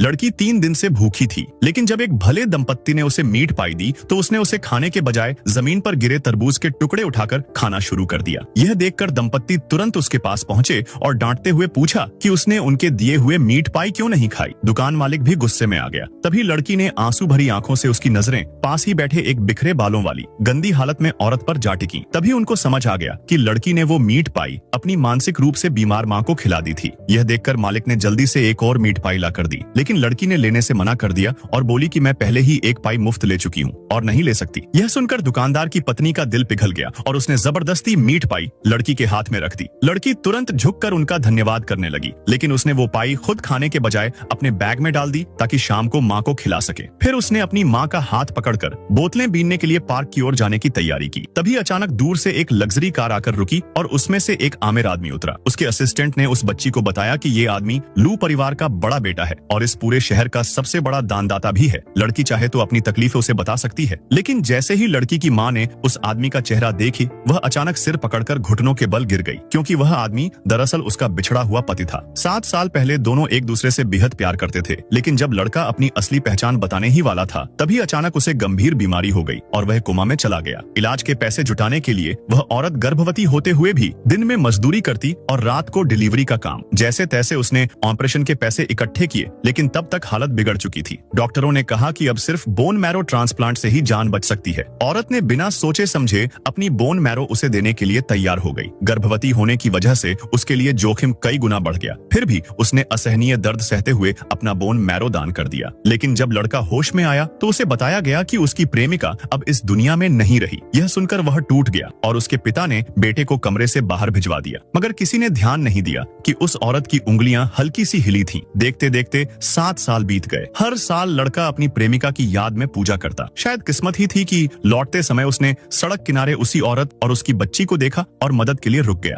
लड़की 3 दिन से भूखी थी, लेकिन जब एक भले दंपत्ति ने उसे मीट पाई दी तो उसने उसे खाने के बजाय जमीन पर गिरे तरबूज के टुकड़े उठाकर खाना शुरू कर दिया। यह देखकर दंपत्ति तुरंत उसके पास पहुंचे और डांटते हुए पूछा कि उसने उनके दिए हुए मीट पाई क्यों नहीं खाई। दुकान मालिक भी गुस्से में आ गया। तभी लड़की ने आंसू भरी आंखों से उसकी नजरें पास ही बैठे एक बिखरे बालों वाली गंदी हालत में औरत पर जा टिकी। तभी उनको समझ आ गया कि लड़की ने वो मीट पाई अपनी मानसिक रूप से बीमार माँ को खिला दी थी। यह देखकर मालिक ने जल्दी से एक और मीट पाई ला कर दी, लेकिन लड़की ने लेने से मना कर दिया और बोली कि मैं पहले ही एक पाई मुफ्त ले चुकी हूँ और नहीं ले सकती। यह सुनकर दुकानदार की पत्नी का दिल पिघल गया और उसने जबरदस्ती मीट पाई लड़की के हाथ में रख दी। लड़की तुरंत झुककर उनका धन्यवाद करने लगी, लेकिन उसने वो पाई खुद खाने के बजाय अपने बैग में डाल दी ताकि शाम को माँ को खिला सके। फिर उसने अपनी माँ का हाथ पकड़कर बोतलें बीनने के लिए पार्क की ओर जाने की तैयारी की। तभी अचानक दूर से एक लग्जरी कार आकर रुकी और उसमें से एक आमिर आदमी उतरा। उसके असिस्टेंट ने उस बच्ची को बताया कि ये आदमी लू परिवार का बड़ा बेटा है और इस पूरे शहर का सबसे बड़ा दानदाता भी है। लड़की चाहे तो अपनी तकलीफें उसे बता सकती है। लेकिन जैसे ही लड़की की माँ ने उस आदमी का चेहरा देखी, वह अचानक सिर पकड़कर घुटनों के बल गिर गई, क्योंकि वह आदमी दरअसल उसका बिछड़ा हुआ पति था। 7 साल पहले दोनों एक दूसरे से बेहद प्यार करते थे, लेकिन जब लड़का अपनी असली पहचान बताने ही वाला था, तभी अचानक उसे गंभीर बीमारी हो गई और वह कोमा में चला गया। इलाज के पैसे जुटाने के लिए वह औरत गर्भवती होते हुए भी दिन में मजदूरी करती और रात को डिलीवरी का काम। जैसे तैसे उसने ऑपरेशन के पैसे इकट्ठे किए, लेकिन तब तक हालत बिगड़ चुकी थी। डॉक्टरों ने कहा कि अब सिर्फ बोन मैरो ट्रांसप्लांट से ही जान बच सकती है। औरत ने बिना सोचे समझे अपनी बोन मैरो उसे देने के लिए तैयार हो गई। गर्भवती होने की वजह से उसके लिए जोखिम कई गुना बढ़ गया। फिर भी उसने असहनीय दर्द सहते हुए अपना बोन मैरो दान कर दिया। लेकिन जब लड़का होश में आया तो उसे बताया गया कि उसकी प्रेमिका अब इस दुनिया में नहीं रही। यह सुनकर वह टूट गया और उसके पिता ने बेटे को कमरे से बाहर भिजवा दिया। मगर किसी ने ध्यान नहीं दिया कि उस औरत की उंगलियां हल्की सी हिली थीं। देखते देखते 7 साल बीत गए। हर साल लड़का अपनी प्रेमिका की याद में पूजा करता। शायद किस्मत ही थी कि लौटते समय उसने सड़क किनारे उसी औरत और उसकी बच्ची को देखा और मदद के लिए रुक गया।